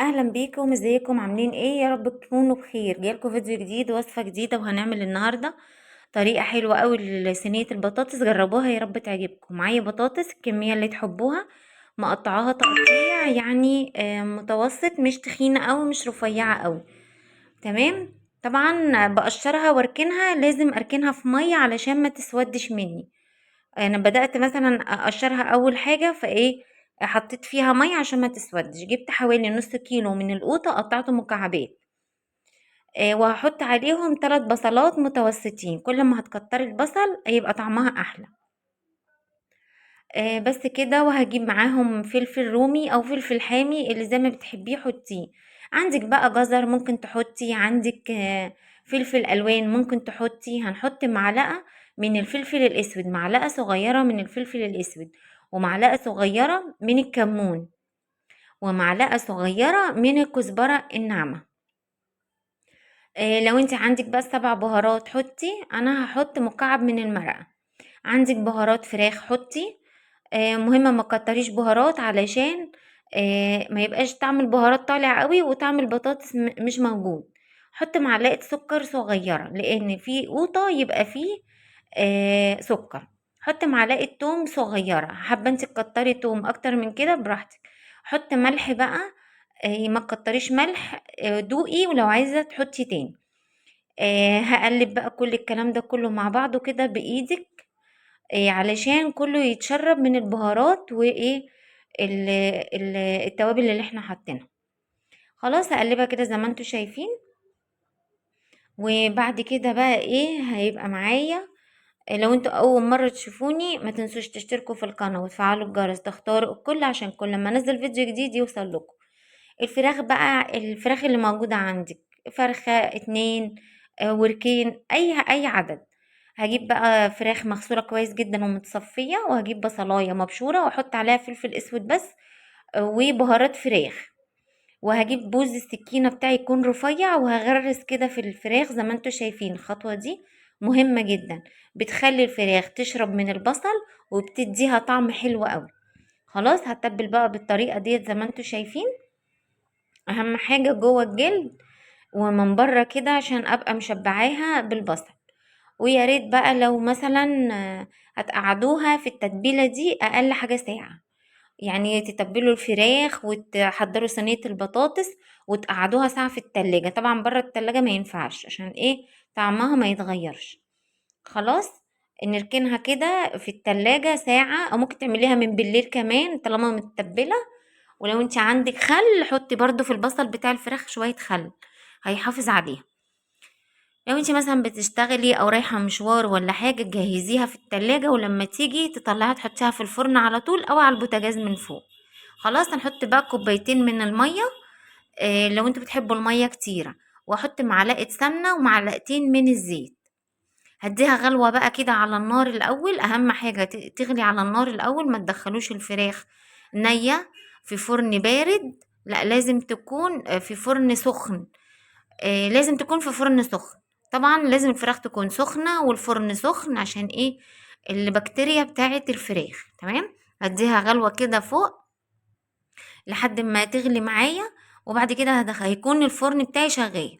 اهلا بيكم، ازيكم؟ عاملين ايه؟ يا رب تكونوا بخير. جايلكم فيديو جديد، وصفه جديده، وهنعمل النهارده طريقه حلوه قوي لصينيه البطاطس. جربوها يا رب تعجبكم. معايا بطاطس الكميه اللي تحبوها، مقطعاها تقطيع يعني متوسط، مش تخينه قوي مش رفيعه قوي. تمام. طبعا بقشرها واركنها، لازم اركنها في ميه علشان ما تسودش مني. انا بدأت مثلا اقشرها اول حاجة فايه، حطيت فيها مية عشان ما تسودش. جبت حوالي نص كيلو من القوطة، قطعته مكعبات. وهحط عليهم 3 بصلات متوسطين. كل ما هتكتري البصل هيبقى طعمها احلى. بس كده. وهجيب معاهم فلفل رومي او فلفل حامي، اللي زي ما بتحبيه حطيه. عندك بقى جزر ممكن تحطي، عندك فلفل الوان ممكن تحطي. هنحط معلقة من الفلفل الاسود، معلقة صغيرة من الفلفل الاسود، ومعلقة صغيرة من الكمون، ومعلقة صغيرة من الكزبرة الناعمة. لو انت عندك بقى 7 بهارات حطي، انا هحط مكعب من المرقة. عندك بهارات فراخ حطي. مهمة ما تكتريش بهارات علشان ما يبقاش طعم البهارات طالع قوي وطعم البطاطس مش موجود. حط معلقة سكر صغيرة، لان في قوطة يبقى فيه سكر. حط معلقة توم صغيرة، حابة انت تكتري توم اكتر من كده براحتك. حط ملح بقى، ما تكتريش ملح. دوقي ولو عايزة تحطي تاني. هقلب بقى كل الكلام ده كله مع بعضه كده بايدك، علشان كله يتشرب من البهارات وايه، التوابل اللي احنا حاطينها. خلاص هقلبها كده زي ما انتوا شايفين. وبعد كده بقى ايه هيبقى معايا. لو انتوا اول مرة تشوفوني ما تنسوش تشتركوا في القناة وتفعلوا الجرس، تختاروا الكل عشان كل ما انزل فيديو جديد يوصل لكم. الفراخ بقى، الفراخ اللي موجودة عندك، فرخة 2، وركين، اي عدد. هجيب بقى فراخ مغسولة كويس جدا ومتصفية، وهجيب بصلاية مبشورة واحط عليها فلفل اسود بس، وبهارات فراخ. وهجيب بوز السكينة بتاعي يكون رفيع، وهغرس كده في الفراخ زي ما انتوا شايفين. الخطوة دي مهمة جدا، بتخلي الفراخ تشرب من البصل وبتديها طعم حلو قوي. خلاص هتبل بقى بالطريقة ديت زي ما انتوا شايفين. اهم حاجة جوه الجلد ومن بره كده عشان ابقى مشبعاها بالبصل. ويا ريت بقى لو مثلا هتقعدوها في التتبيلة دي اقل حاجة ساعة. يعني تتبلوا الفراخ وتحضروا صينية البطاطس وتقعدوها ساعة في التلاجة. طبعا بره التلاجة ما ينفعش، عشان ايه؟ طعمها ما يتغيرش. خلاص نركنها كده في التلاجة ساعة، او ممكن تعمليها من بالليل كمان طالما متبلة. ولو انت عندك خل حطي برضو في البصل بتاع الفراخ شوية خل، هيحافظ عليها. لو انت مثلا بتشتغلي او رايحة مشوار ولا حاجة، جهزيها في التلاجة، ولما تيجي تطلعها تحطيها في الفرن على طول او على البوتاجاز من فوق. خلاص هنحط بقى كوبايتين من المية، لو انتوا بتحبوا المية كتيرة. واحط معلقة سمنة ومعلقتين من الزيت. هديها غلوة بقى كده على النار الاول. اهم حاجة تغلي على النار الاول، ما تدخلوش الفراخ نية في فرن بارد. لا، لازم تكون في فرن سخن. لازم تكون في فرن سخن. طبعا لازم الفراخ تكون سخنة والفرن سخن، عشان ايه؟ البكتيريا بتاعت الفراخ. تمام. هديها غلوة كده فوق لحد ما تغلي معايا. وبعد كده هيكون الفرن بتاعي شغال،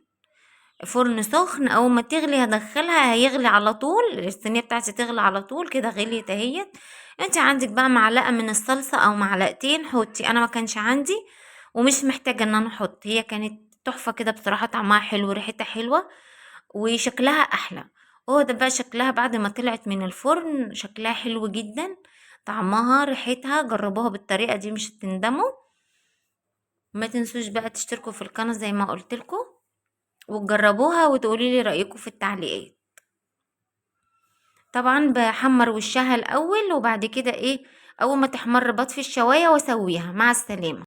فرن سخن. اول ما تغلي هدخلها، هيغلي على طول، الصينيه بتاعتي تغلي على طول كده. غليت اهيت. انت عندك بقى معلقه من الصلصه او معلقتين حطي. انا ما كانش عندي ومش محتاجه ان انا احط، هي كانت تحفه كده بصراحه، طعمها حلو، ريحتها حلوه، وشكلها احلى. هو ده بقى شكلها بعد ما طلعت من الفرن، شكلها حلو جدا، طعمها ريحتها. جربوها بالطريقه دي مش هتندموا. ما تنسوش بقى تشتركوا في القناه زي ما قلت لكم، وتجربوها وتقولي لي رأيكم في التعليقات. طبعا بحمر وشها الاول، وبعد كده ايه، اول ما تحمر بطفي الشوايه واسويها. مع السلامه.